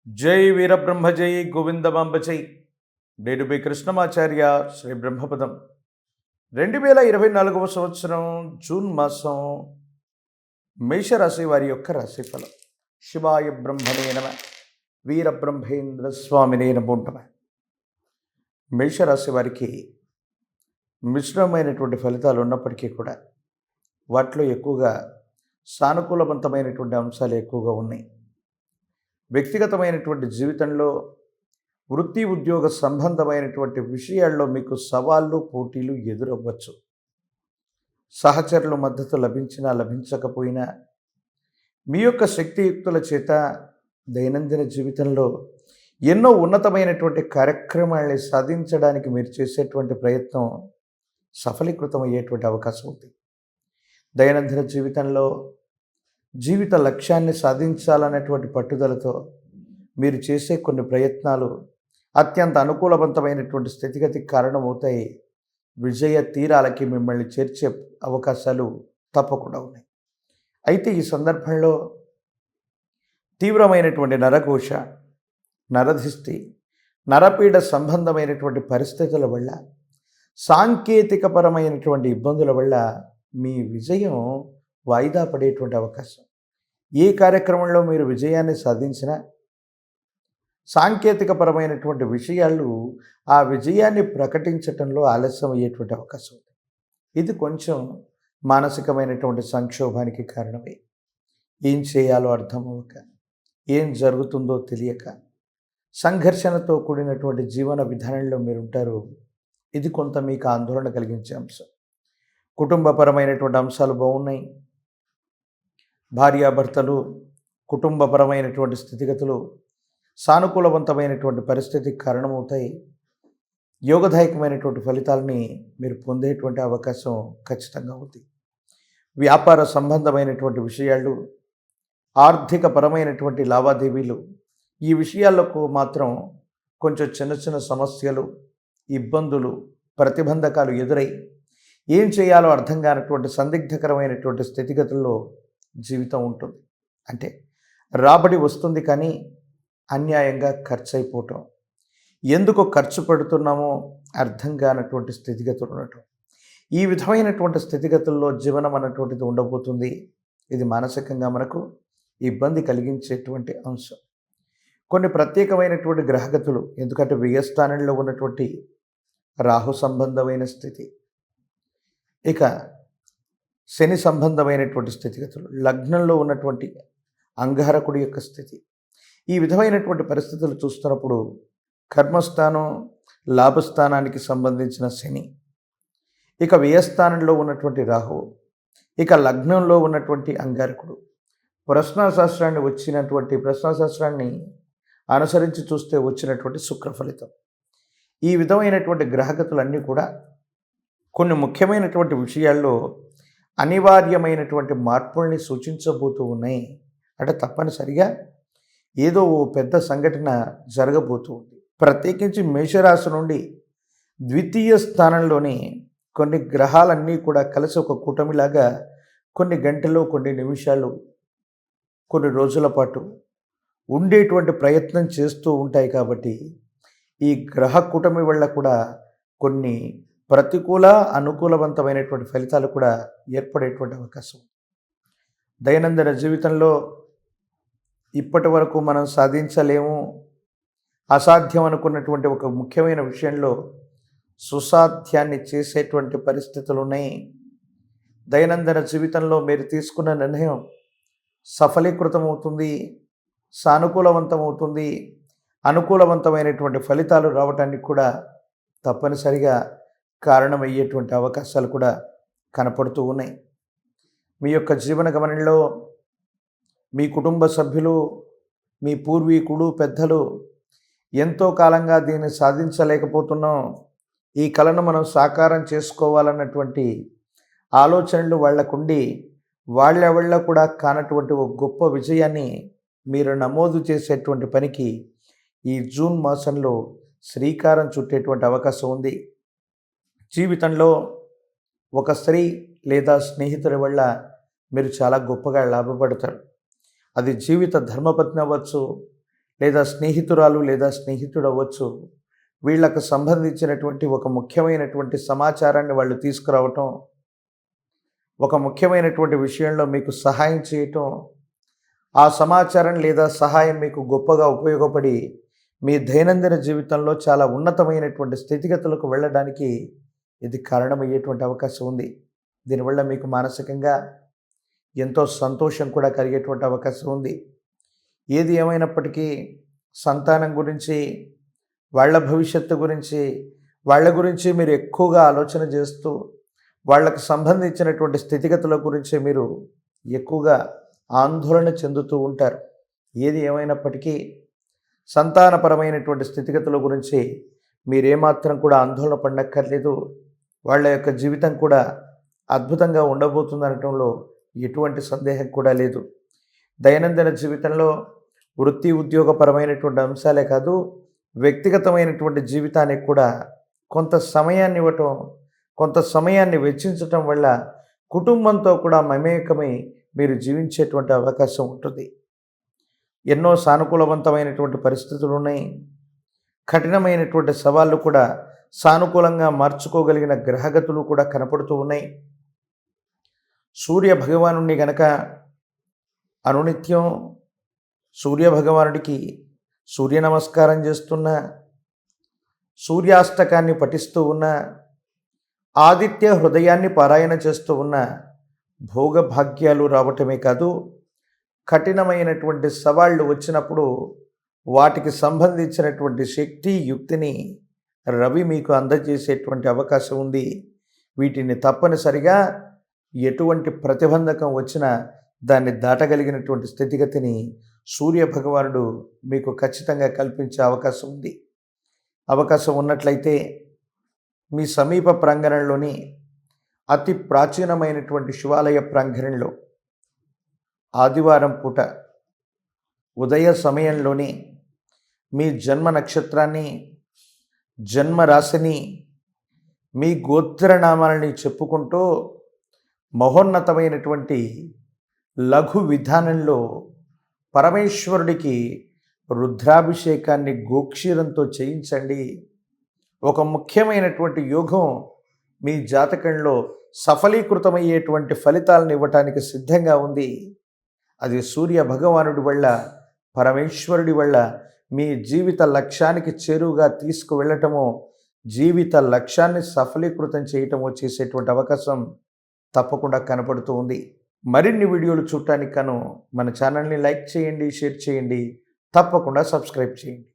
జై వీరబ్రహ్మ జై గోవిందమాంబ జై నేడు బి కృష్ణమాచార్య శ్రీ బ్రహ్మపదం 2024 సంవత్సరం జూన్ మాసం మేషరాశి వారి యొక్క రాశిఫలం. శివాయ బ్రహ్మణే నమ, వీరబ్రహ్మేంద్ర స్వామినే నమో నమ. మేషరాశి వారికి మిశ్రమమైనటువంటి ఫలితాలు ఉన్నప్పటికీ కూడా వాటిలో ఎక్కువగా సానుకూలవంతమైనటువంటి అంశాలు ఎక్కువగా ఉన్నాయి. వ్యక్తిగతమైనటువంటి జీవితంలో వృత్తి ఉద్యోగ సంబంధమైనటువంటి విషయాల్లో మీకు సవాళ్ళు పోటీలు ఎదురవ్వచ్చు. సహచరుల మద్దతు లభించినా లభించకపోయినా మీ యొక్క శక్తియుక్తుల చేత దైనందిన జీవితంలో ఎన్నో ఉన్నతమైనటువంటి కార్యక్రమాల్ని సాధించడానికి మీరు చేసేటువంటి ప్రయత్నం సఫలీకృతం అయ్యేటువంటి అవకాశం ఉంది. దైనందిన జీవితంలో జీవిత లక్ష్యాన్ని సాధించాలనేటువంటి పట్టుదలతో మీరు చేసే కొన్ని ప్రయత్నాలు అత్యంత అనుకూలవంతమైనటువంటి స్థితిగతికి కారణమవుతాయి. విజయ తీరాలకి మిమ్మల్ని చేర్చే అవకాశాలు తప్పకుండా ఉన్నాయి. అయితే ఈ సందర్భంలో తీవ్రమైనటువంటి నరఘోష, నరధిష్టి, నరపీడ సంబంధమైనటువంటి పరిస్థితుల వల్ల, సాంకేతికపరమైనటువంటి ఇబ్బందుల వల్ల మీ విజయం వాయిదా పడేటువంటి అవకాశం. ఏ కార్యక్రమంలో మీరు విజయాన్ని సాధించినా సాంకేతికపరమైనటువంటి విషయాలు ఆ విజయాన్ని ప్రకటించటంలో ఆలస్యం అయ్యేటువంటి అవకాశం ఉంది. ఇది కొంచెం మానసికమైనటువంటి సంక్షోభానికి కారణమే. ఏం చేయాలో అర్థం అవ్వక, ఏం జరుగుతుందో తెలియక సంఘర్షణతో కూడినటువంటి జీవన విధానంలో మీరు ఉంటారు. ఇది కొంత మీకు ఆందోళన కలిగించే అంశం. కుటుంబపరమైనటువంటి అంశాలు బాగున్నాయి. భార్యాభర్తలు, కుటుంబపరమైనటువంటి స్థితిగతులు సానుకూలవంతమైనటువంటి పరిస్థితికి కారణమవుతాయి. యోగదాయకమైనటువంటి ఫలితాలని మీరు పొందేటువంటి అవకాశం ఖచ్చితంగా ఉంది. వ్యాపార సంబంధమైనటువంటి విషయాలు, ఆర్థిక పరమైనటువంటి లావాదేవీలు, ఈ విషయాలకు మాత్రం కొంచెం చిన్న చిన్న సమస్యలు, ఇబ్బందులు, ప్రతిబంధకాలు ఎదురై ఏం చేయాలో అర్థం కానటువంటి సందిగ్ధకరమైనటువంటి స్థితిగతుల్లో జీవితం ఉంటుంది. అంటే రాబడి వస్తుంది కానీ అన్యాయంగా ఖర్చు అయిపోవటం, ఎందుకు ఖర్చు పెడుతున్నామో అర్థం కానటువంటి స్థితిగతులు ఉండటం, ఈ విధమైనటువంటి స్థితిగతుల్లో జీవనం అన్నటువంటిది ఉండబోతుంది. ఇది మానసికంగా మనకు ఇబ్బంది కలిగించేటువంటి అంశం. కొన్ని ప్రత్యేకమైనటువంటి గ్రహగతులు, ఎందుకంటే వ్యయస్థానంలో ఉన్నటువంటి రాహు సంబంధమైన స్థితి, ఇక శని సంబంధమైనటువంటి స్థితిగతులు, లగ్నంలో ఉన్నటువంటి అంగారకుడి యొక్క స్థితి, ఈ విధమైనటువంటి పరిస్థితులు చూస్తున్నప్పుడు కర్మస్థానం, లాభస్థానానికి సంబంధించిన శని, ఇక వ్యయస్థానంలో ఉన్నటువంటి రాహు, ఇక లగ్నంలో ఉన్నటువంటి అంగారకుడు, ప్రశ్నాశాస్త్రాన్ని అనుసరించి చూస్తే వచ్చినటువంటి శుక్ర ఫలితం, ఈ విధమైనటువంటి గ్రహగతులన్నీ కూడా కొన్ని ముఖ్యమైనటువంటి విషయాల్లో అనివార్యమైనటువంటి మార్పుల్ని సూచించబోతూ ఉన్నాయి. అంటే తప్పనిసరిగా ఏదో ఓ పెద్ద సంఘటన జరగబోతూ ఉంది. ప్రత్యేకించి మేషరాశి నుండి ద్వితీయ స్థానంలోని కొన్ని గ్రహాలన్నీ కూడా కలిసి ఒక కూటమిలాగా కొన్ని గంటలు, కొన్ని నిమిషాలు, కొన్ని రోజుల పాటు ఉండేటువంటి ప్రయత్నం చేస్తూ ఉంటాయి. కాబట్టి ఈ గ్రహ కూటమి వల్ల కూడా కొన్ని ప్రతికూల, అనుకూలవంతమైనటువంటి ఫలితాలు కూడా ఏర్పడేటువంటి అవకాశం. దైనందిన జీవితంలో ఇప్పటి వరకు మనం సాధించలేము, అసాధ్యం అనుకున్నటువంటి ఒక ముఖ్యమైన విషయంలో సుసాధ్యాన్ని చేసేటువంటి పరిస్థితులు ఉన్నాయి. దైనందిన జీవితంలో మీరు తీసుకున్న నిర్ణయం సఫలీకృతమవుతుంది, సానుకూలవంతమవుతుంది. అనుకూలవంతమైనటువంటి ఫలితాలు రావడానికి కూడా తప్పనిసరిగా కారణమయ్యేటువంటి అవకాశాలు కూడా కనపడుతూ ఉన్నాయి. మీ యొక్క జీవన గమనంలో మీ కుటుంబ సభ్యులు, మీ పూర్వీకులు, పెద్దలు ఎంతో కాలంగా దీన్ని సాధించలేకపోతున్నాం, ఈ కళను మనం సాకారం చేసుకోవాలన్నటువంటి ఆలోచనలు వాళ్ళకుండి వాళ్ళ కూడా కానటువంటి ఒక గొప్ప విజయాన్ని మీరు నమోదు చేసేటువంటి పనికి ఈ జూన్ మాసంలో శ్రీకారం చుట్టేటువంటి అవకాశం ఉంది. జీవితంలో ఒక స్త్రీ లేదా స్నేహితుడి వల్ల మీరు చాలా గొప్పగా లాభపడతారు. అది జీవిత ధర్మపత్ని అవ్వచ్చు, లేదా స్నేహితురాలు లేదా స్నేహితుడు అవ్వచ్చు. వీళ్ళకు సంబంధించినటువంటి ఒక ముఖ్యమైనటువంటి సమాచారాన్ని వాళ్ళు తీసుకురావటం, ఒక ముఖ్యమైనటువంటి విషయంలో మీకు సహాయం చేయటం, ఆ సమాచారం లేదా సహాయం మీకు గొప్పగా ఉపయోగపడి మీ దైనందిన జీవితంలో చాలా ఉన్నతమైనటువంటి స్థితిగతులకు వెళ్ళడానికి ఇది కారణమయ్యేటువంటి అవకాశం ఉంది. దీనివల్ల మీకు మానసికంగా ఎంతో సంతోషం కూడా కలిగేటువంటి అవకాశం ఉంది. ఏది ఏమైనప్పటికీ సంతానం గురించి, వాళ్ళ భవిష్యత్తు గురించి, వాళ్ళ గురించి మీరు ఎక్కువగా ఆలోచన చేస్తూ, వాళ్ళకు సంబంధించినటువంటి స్థితిగతుల గురించి మీరు ఎక్కువగా ఆందోళన చెందుతూ ఉంటారు. ఏది ఏమైనప్పటికీ సంతానపరమైనటువంటి స్థితిగతుల గురించి మీరేమాత్రం కూడా ఆందోళన పడనక్కర్లేదు. వాళ్ళ యొక్క జీవితం కూడా అద్భుతంగా ఉండబోతుందనటంలో ఎటువంటి సందేహం కూడా లేదు. దైనందిన జీవితంలో వృత్తి ఉద్యోగపరమైనటువంటి అంశాలే కాదు, వ్యక్తిగతమైనటువంటి జీవితానికి కూడా కొంత సమయాన్ని ఇవ్వటం, కొంత సమయాన్ని వెచ్చించటం వల్ల కుటుంబంతో కూడా మమేకమై మీరు జీవించేటువంటి అవకాశం ఉంటుంది. ఎన్నో సానుకూలవంతమైనటువంటి పరిస్థితులు ఉన్నాయి. కఠినమైనటువంటి సవాళ్ళు కూడా సానుకూలంగా మార్చుకోగలిగిన గ్రహగతులు కూడా కనపడుతూ ఉన్నాయి. సూర్య భగవానుడిని గనక అనునిత్యం సూర్య భగవానుడికి సూర్య నమస్కారం చేస్తున్న, సూర్యాష్టకాన్ని పఠిస్తూ ఉన్న, ఆదిత్య హృదయాన్ని పారాయణ చేస్తూ ఉన్న భోగభాగ్యాలు రావటమే కాదు, కఠినమైనటువంటి సవాళ్ళు వచ్చినప్పుడు వాటికి సంబంధించినటువంటి శక్తి యుక్తిని రవి మీకు అందజేసేటువంటి అవకాశం ఉంది. వీటిని తప్పనిసరిగా ఎటువంటి ప్రతిబంధకం వచ్చినా దాన్ని దాటగలిగినటువంటి స్థితిగతిని సూర్య భగవానుడు మీకు ఖచ్చితంగా కల్పించే అవకాశం ఉంది. అవకాశం ఉన్నట్లయితే మీ సమీప ప్రాంగణంలోని అతి ప్రాచీనమైనటువంటి శివాలయ ప్రాంగణంలో ఆదివారం పూట ఉదయ సమయంలోని మీ జన్మ నక్షత్రాన్ని, జన్మ రాశిని, మీ గోత్రనామాలని చెప్పుకుంటూ మహోన్నతమైనటువంటి లఘు విధానంలో పరమేశ్వరుడికి రుద్రాభిషేకాన్ని గోక్షీరంతో చేయించండి. ఒక ముఖ్యమైనటువంటి యోగం మీ జాతకంలో సఫలీకృతమయ్యేటువంటి ఫలితాలను ఇవ్వటానికి సిద్ధంగా ఉంది. అది సూర్య భగవానుడి వల్ల, పరమేశ్వరుడి వల్ల మీ జీవిత లక్ష్యానికి చేరువుగా తీసుకువెళ్ళటమో, జీవిత లక్ష్యాన్ని సఫలీకృతం చేయటమో చేసేటువంటి అవకాశం తప్పకుండా కనపడుతూ ఉంది. మరిన్ని వీడియోలు చూడటానికి మన ఛానల్ని లైక్ చేయండి, షేర్ చేయండి, తప్పకుండా సబ్స్క్రైబ్ చేయండి.